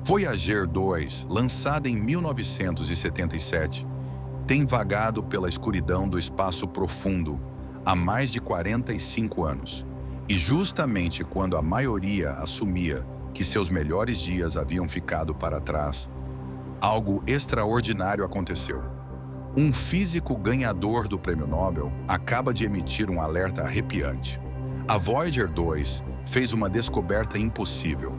Voyager 2, lançada em 1977, tem vagado pela escuridão do espaço profundo há mais de 45 anos. E justamente quando a maioria assumia que seus melhores dias haviam ficado para trás, algo extraordinário aconteceu. Um físico ganhador do Prêmio Nobel acaba de emitir um alerta arrepiante. A Voyager 2 fez uma descoberta impossível.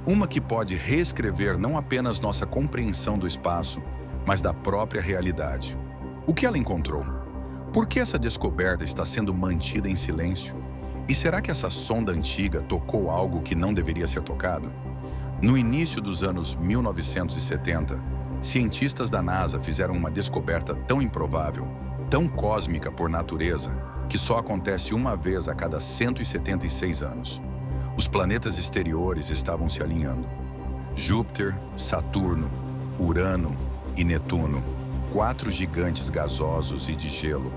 Uma que pode reescrever não apenas nossa compreensão do espaço, mas da própria realidade. O que ela encontrou? Por que essa descoberta está sendo mantida em silêncio? E será que essa sonda antiga tocou algo que não deveria ser tocado? No início dos anos 1970, cientistas da NASA fizeram uma descoberta tão improvável, tão cósmica por natureza, que só acontece uma vez a cada 176 anos. Os planetas exteriores estavam se alinhando. Júpiter, Saturno, Urano e Netuno, 4 gigantes gasosos e de gelo,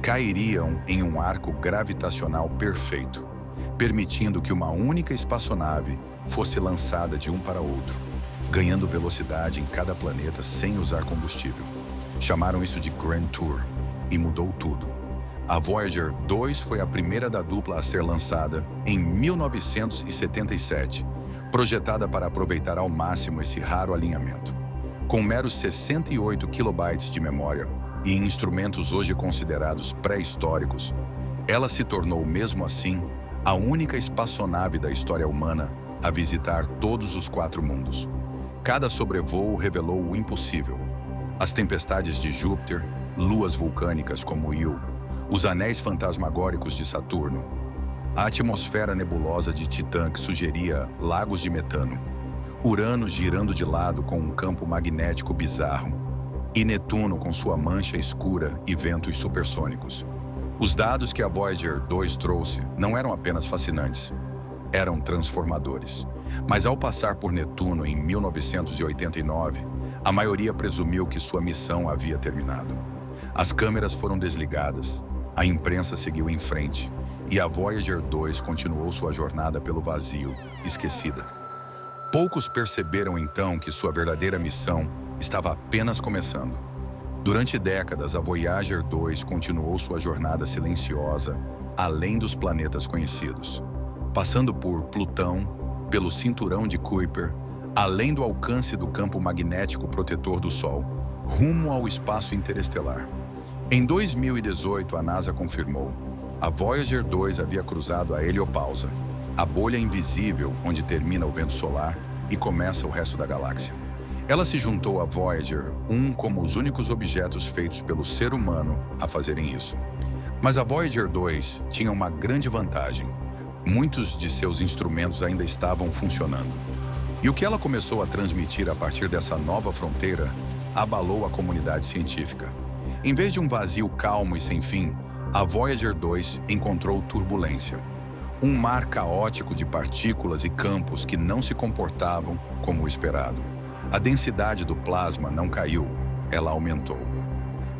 cairiam em um arco gravitacional perfeito, permitindo que uma única espaçonave fosse lançada de um para outro, ganhando velocidade em cada planeta sem usar combustível. Chamaram isso de Grand Tour e mudou tudo. A Voyager 2 foi a primeira da dupla a ser lançada em 1977, projetada para aproveitar ao máximo esse raro alinhamento. Com meros 68 kilobytes de memória e instrumentos hoje considerados pré-históricos, ela se tornou, mesmo assim, a única espaçonave da história humana a visitar todos os 4 mundos. Cada sobrevoo revelou o impossível. As tempestades de Júpiter, luas vulcânicas como Io, os anéis fantasmagóricos de Saturno, a atmosfera nebulosa de Titã que sugeria lagos de metano, Urano girando de lado com um campo magnético bizarro, e Netuno com sua mancha escura e ventos supersônicos. Os dados que a Voyager 2 trouxe não eram apenas fascinantes, eram transformadores. Mas ao passar por Netuno em 1989, a maioria presumiu que sua missão havia terminado. As câmeras foram desligadas, a imprensa seguiu em frente, e a Voyager 2 continuou sua jornada pelo vazio, esquecida. Poucos perceberam então que sua verdadeira missão estava apenas começando. Durante décadas, a Voyager 2 continuou sua jornada silenciosa, além dos planetas conhecidos, passando por Plutão, pelo cinturão de Kuiper, além do alcance do campo magnético protetor do Sol, rumo ao espaço interestelar. Em 2018, a NASA confirmou: a Voyager 2 havia cruzado a heliopausa, a bolha invisível onde termina o vento solar e começa o resto da galáxia. Ela se juntou à Voyager 1 como os únicos objetos feitos pelo ser humano a fazerem isso. Mas a Voyager 2 tinha uma grande vantagem: muitos de seus instrumentos ainda estavam funcionando. E o que ela começou a transmitir a partir dessa nova fronteira abalou a comunidade científica. Em vez de um vazio calmo e sem fim, a Voyager 2 encontrou turbulência. Um mar caótico de partículas e campos que não se comportavam como o esperado. A densidade do plasma não caiu, ela aumentou.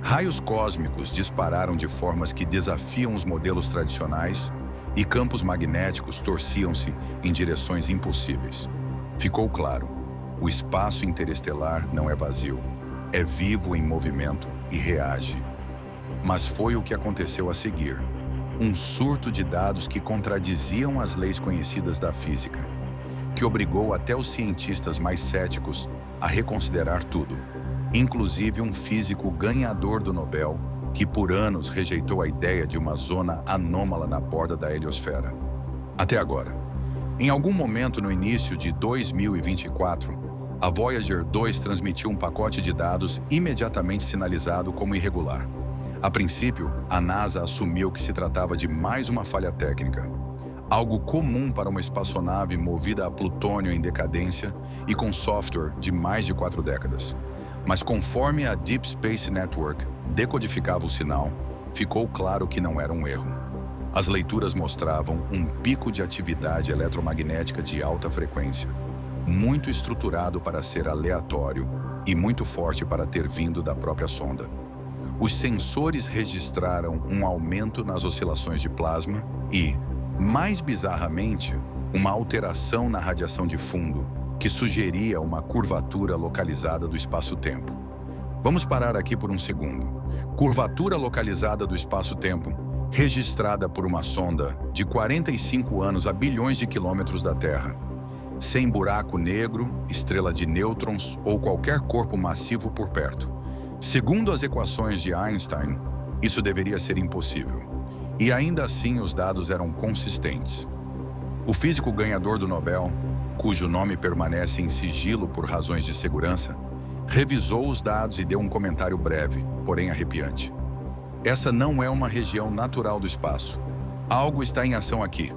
Raios cósmicos dispararam de formas que desafiam os modelos tradicionais e campos magnéticos torciam-se em direções impossíveis. Ficou claro: o espaço interestelar não é vazio, é vivo em movimento e reage. Mas foi o que aconteceu a seguir: um surto de dados que contradiziam as leis conhecidas da física, que obrigou até os cientistas mais céticos a reconsiderar tudo, inclusive um físico ganhador do Nobel, que por anos rejeitou a ideia de uma zona anômala na borda da heliosfera. Até agora. Em algum momento no início de 2024, a Voyager 2 transmitiu um pacote de dados imediatamente sinalizado como irregular. A princípio, a NASA assumiu que se tratava de mais uma falha técnica, algo comum para uma espaçonave movida a plutônio em decadência e com software de mais de 4 décadas. Mas conforme a Deep Space Network decodificava o sinal, ficou claro que não era um erro. As leituras mostravam um pico de atividade eletromagnética de alta frequência, muito estruturado para ser aleatório e muito forte para ter vindo da própria sonda. Os sensores registraram um aumento nas oscilações de plasma e, mais bizarramente, uma alteração na radiação de fundo, que sugeria uma curvatura localizada do espaço-tempo. Vamos parar aqui por um segundo. Curvatura localizada do espaço-tempo, registrada por uma sonda de 45 anos a bilhões de quilômetros da Terra, sem buraco negro, estrela de nêutrons ou qualquer corpo massivo por perto. Segundo as equações de Einstein, isso deveria ser impossível. E ainda assim os dados eram consistentes. O físico ganhador do Nobel, cujo nome permanece em sigilo por razões de segurança, revisou os dados e deu um comentário breve, porém arrepiante. Essa não é uma região natural do espaço. Algo está em ação aqui.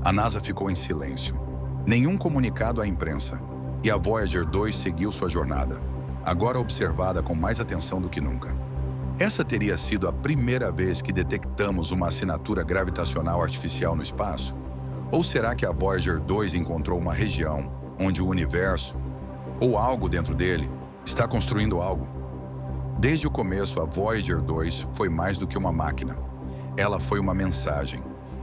A NASA ficou em silêncio. Nenhum comunicado à imprensa. E a Voyager 2 seguiu sua jornada, agora observada com mais atenção do que nunca. Essa teria sido a primeira vez que detectamos uma assinatura gravitacional artificial no espaço? Ou será que a Voyager 2 encontrou uma região onde o universo, ou algo dentro dele, está construindo algo? Desde o começo, a Voyager 2 foi mais do que uma máquina. Ela foi uma mensagem.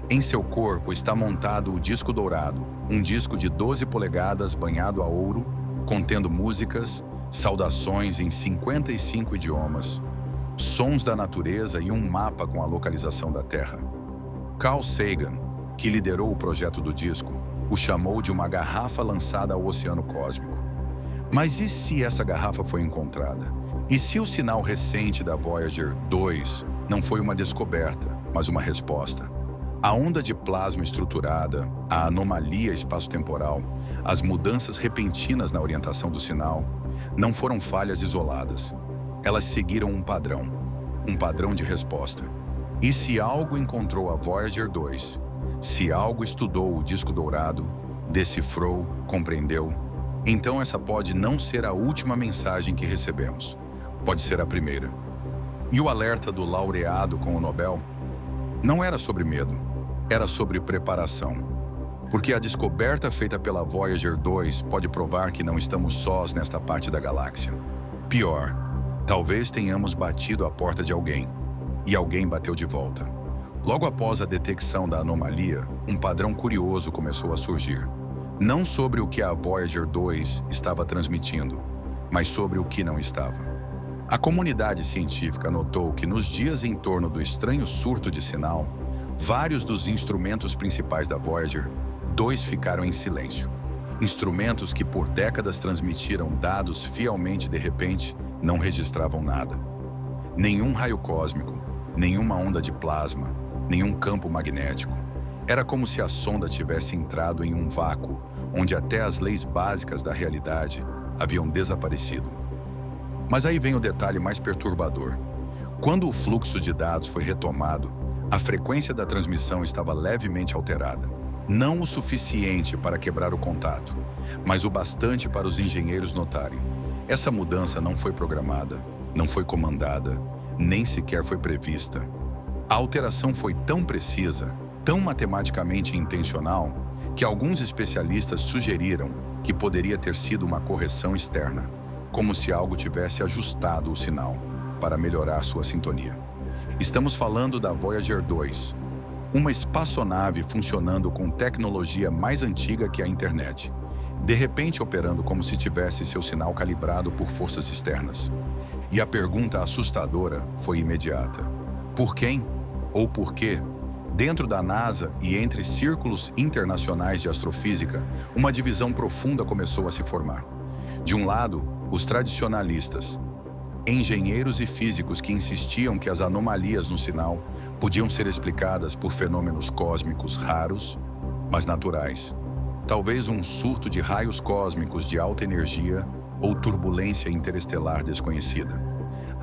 Em seu corpo está montado o disco dourado, um disco de 12 polegadas banhado a ouro, contendo músicas, saudações em 55 idiomas, sons da natureza e um mapa com a localização da Terra. Carl Sagan, que liderou o projeto do disco, o chamou de uma garrafa lançada ao oceano cósmico. Mas e se essa garrafa foi encontrada? E se o sinal recente da Voyager 2 não foi uma descoberta, mas uma resposta? A onda de plasma estruturada, a anomalia espaço-temporal, as mudanças repentinas na orientação do sinal, não foram falhas isoladas. Elas seguiram um padrão de resposta. E se algo encontrou a Voyager 2, se algo estudou o disco dourado, decifrou, compreendeu, então essa pode não ser a última mensagem que recebemos. Pode ser a primeira. E o alerta do laureado com o Nobel não era sobre medo, era sobre preparação. Porque a descoberta feita pela Voyager 2 pode provar que não estamos sós nesta parte da galáxia. Pior, talvez tenhamos batido a porta de alguém, e alguém bateu de volta. Logo após a detecção da anomalia, um padrão curioso começou a surgir. Não sobre o que a Voyager 2 estava transmitindo, mas sobre o que não estava. A comunidade científica notou que nos dias em torno do estranho surto de sinal, vários dos instrumentos principais da Voyager 2 ficaram em silêncio. Instrumentos que por décadas transmitiram dados fielmente, de repente, não registravam nada. Nenhum raio cósmico, nenhuma onda de plasma, nenhum campo magnético. Era como se a sonda tivesse entrado em um vácuo, onde até as leis básicas da realidade haviam desaparecido. Mas aí vem o detalhe mais perturbador. Quando o fluxo de dados foi retomado, a frequência da transmissão estava levemente alterada. Não o suficiente para quebrar o contato, mas o bastante para os engenheiros notarem. Essa mudança não foi programada, não foi comandada, nem sequer foi prevista. A alteração foi tão precisa, tão matematicamente intencional, que alguns especialistas sugeriram que poderia ter sido uma correção externa, como se algo tivesse ajustado o sinal para melhorar sua sintonia. Estamos falando da Voyager 2, uma espaçonave funcionando com tecnologia mais antiga que a internet, de repente operando como se tivesse seu sinal calibrado por forças externas. E a pergunta assustadora foi imediata. Por quem? Ou por quê? Dentro da NASA e entre círculos internacionais de astrofísica, uma divisão profunda começou a se formar. De um lado, os tradicionalistas, engenheiros e físicos que insistiam que as anomalias no sinal podiam ser explicadas por fenômenos cósmicos raros, mas naturais. Talvez um surto de raios cósmicos de alta energia ou turbulência interestelar desconhecida.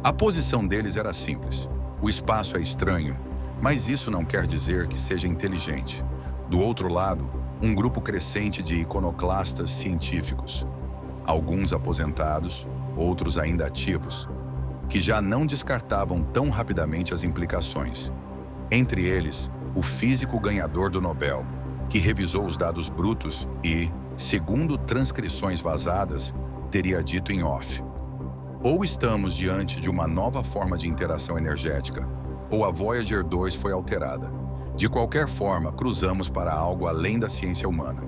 A posição deles era simples. O espaço é estranho, mas isso não quer dizer que seja inteligente. Do outro lado, um grupo crescente de iconoclastas científicos, alguns aposentados, outros ainda ativos, que já não descartavam tão rapidamente as implicações. Entre eles, o físico ganhador do Nobel, que revisou os dados brutos e, segundo transcrições vazadas, teria dito em off: ou estamos diante de uma nova forma de interação energética, ou a Voyager 2 foi alterada. De qualquer forma, cruzamos para algo além da ciência humana.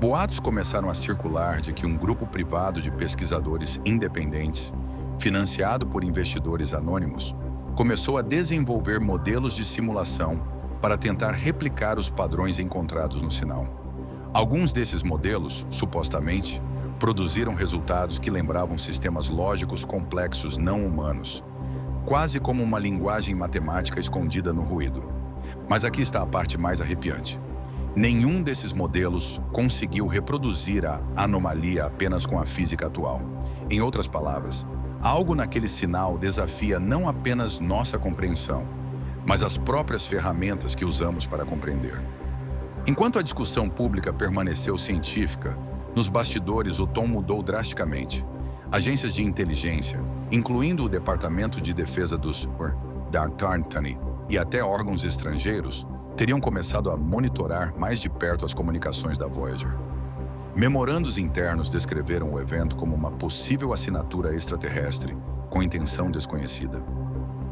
Boatos começaram a circular de que um grupo privado de pesquisadores independentes, financiado por investidores anônimos, começou a desenvolver modelos de simulação para tentar replicar os padrões encontrados no sinal. Alguns desses modelos, supostamente, produziram resultados que lembravam sistemas lógicos complexos não humanos, quase como uma linguagem matemática escondida no ruído. Mas aqui está a parte mais arrepiante. Nenhum desses modelos conseguiu reproduzir a anomalia apenas com a física atual. Em outras palavras, algo naquele sinal desafia não apenas nossa compreensão, mas as próprias ferramentas que usamos para compreender. Enquanto a discussão pública permaneceu científica, nos bastidores o tom mudou drasticamente. Agências de inteligência, incluindo o Departamento de Defesa dos Dartani e até órgãos estrangeiros, teriam começado a monitorar mais de perto as comunicações da Voyager. Memorandos internos descreveram o evento como uma possível assinatura extraterrestre, com intenção desconhecida.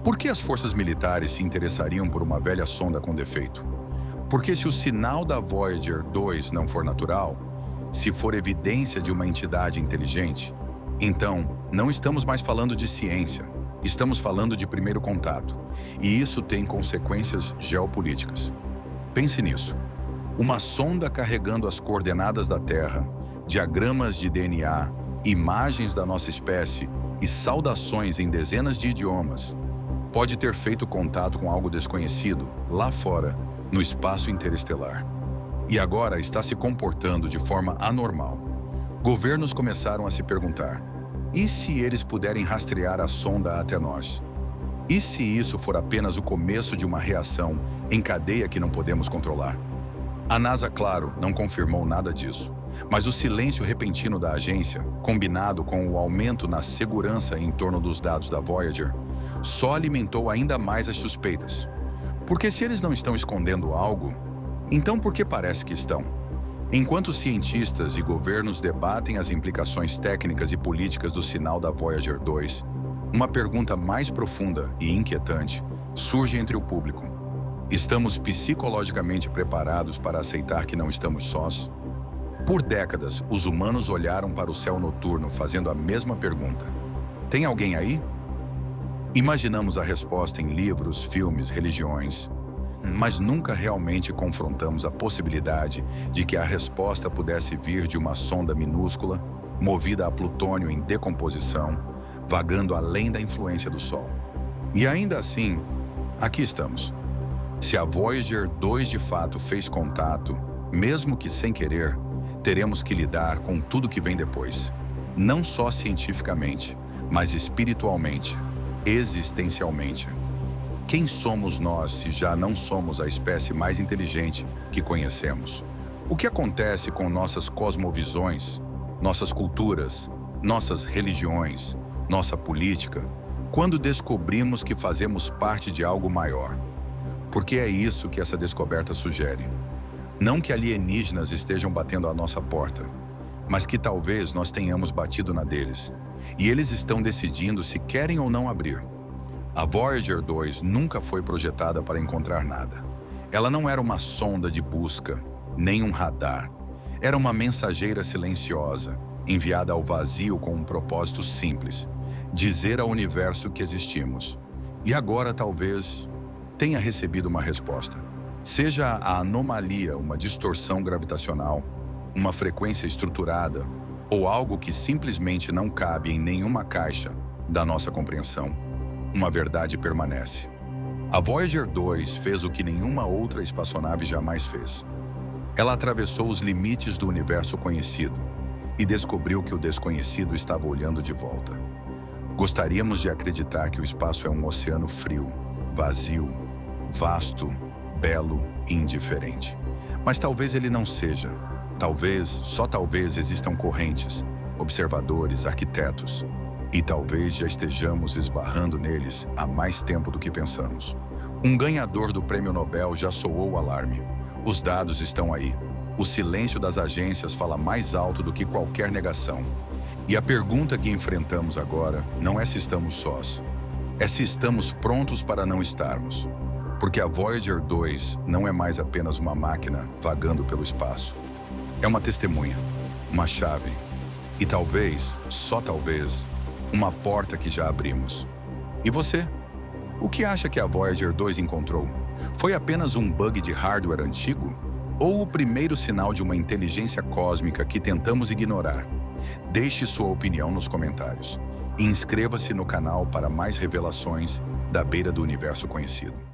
Por que as forças militares se interessariam por uma velha sonda com defeito? Porque se o sinal da Voyager 2 não for natural, se for evidência de uma entidade inteligente, então não estamos mais falando de ciência, estamos falando de primeiro contato, e isso tem consequências geopolíticas. Pense nisso. Uma sonda carregando as coordenadas da Terra, diagramas de DNA, imagens da nossa espécie e saudações em dezenas de idiomas, pode ter feito contato com algo desconhecido, lá fora, no espaço interestelar. E agora está se comportando de forma anormal. Governos começaram a se perguntar: e se eles puderem rastrear a sonda até nós? E se isso for apenas o começo de uma reação em cadeia que não podemos controlar? A NASA, claro, não confirmou nada disso, mas o silêncio repentino da agência, combinado com o aumento na segurança em torno dos dados da Voyager, só alimentou ainda mais as suspeitas. Porque se eles não estão escondendo algo, então por que parece que estão? Enquanto cientistas e governos debatem as implicações técnicas e políticas do sinal da Voyager 2, uma pergunta mais profunda e inquietante surge entre o público. Estamos psicologicamente preparados para aceitar que não estamos sós? Por décadas, os humanos olharam para o céu noturno fazendo a mesma pergunta: tem alguém aí? Imaginamos a resposta em livros, filmes, religiões, mas nunca realmente confrontamos a possibilidade de que a resposta pudesse vir de uma sonda minúscula, movida a plutônio em decomposição, vagando além da influência do Sol. E ainda assim, aqui estamos. Se a Voyager 2 de fato fez contato, mesmo que sem querer, teremos que lidar com tudo que vem depois. Não só cientificamente, mas espiritualmente, existencialmente. Quem somos nós se já não somos a espécie mais inteligente que conhecemos? O que acontece com nossas cosmovisões, nossas culturas, nossas religiões, nossa política, quando descobrimos que fazemos parte de algo maior? Porque é isso que essa descoberta sugere. Não que alienígenas estejam batendo à nossa porta, mas que talvez nós tenhamos batido na deles, e eles estão decidindo se querem ou não abrir. A Voyager 2 nunca foi projetada para encontrar nada. Ela não era uma sonda de busca, nem um radar. Era uma mensageira silenciosa, enviada ao vazio com um propósito simples: dizer ao universo que existimos. E agora talvez tenha recebido uma resposta. Seja a anomalia uma distorção gravitacional, uma frequência estruturada, ou algo que simplesmente não cabe em nenhuma caixa da nossa compreensão, uma verdade permanece. A Voyager 2 fez o que nenhuma outra espaçonave jamais fez. Ela atravessou os limites do universo conhecido e descobriu que o desconhecido estava olhando de volta. Gostaríamos de acreditar que o espaço é um oceano frio, vazio, vasto, belo e indiferente. Mas talvez ele não seja. Talvez, só talvez, existam correntes, observadores, arquitetos. E talvez já estejamos esbarrando neles há mais tempo do que pensamos. Um ganhador do Prêmio Nobel já soou o alarme. Os dados estão aí. O silêncio das agências fala mais alto do que qualquer negação. E a pergunta que enfrentamos agora não é se estamos sós. É se estamos prontos para não estarmos. Porque a Voyager 2 não é mais apenas uma máquina vagando pelo espaço. É uma testemunha, uma chave e talvez, só talvez, uma porta que já abrimos. E você? O que acha que a Voyager 2 encontrou? Foi apenas um bug de hardware antigo? Ou o primeiro sinal de uma inteligência cósmica que tentamos ignorar? Deixe sua opinião nos comentários. E inscreva-se no canal para mais revelações da beira do universo conhecido.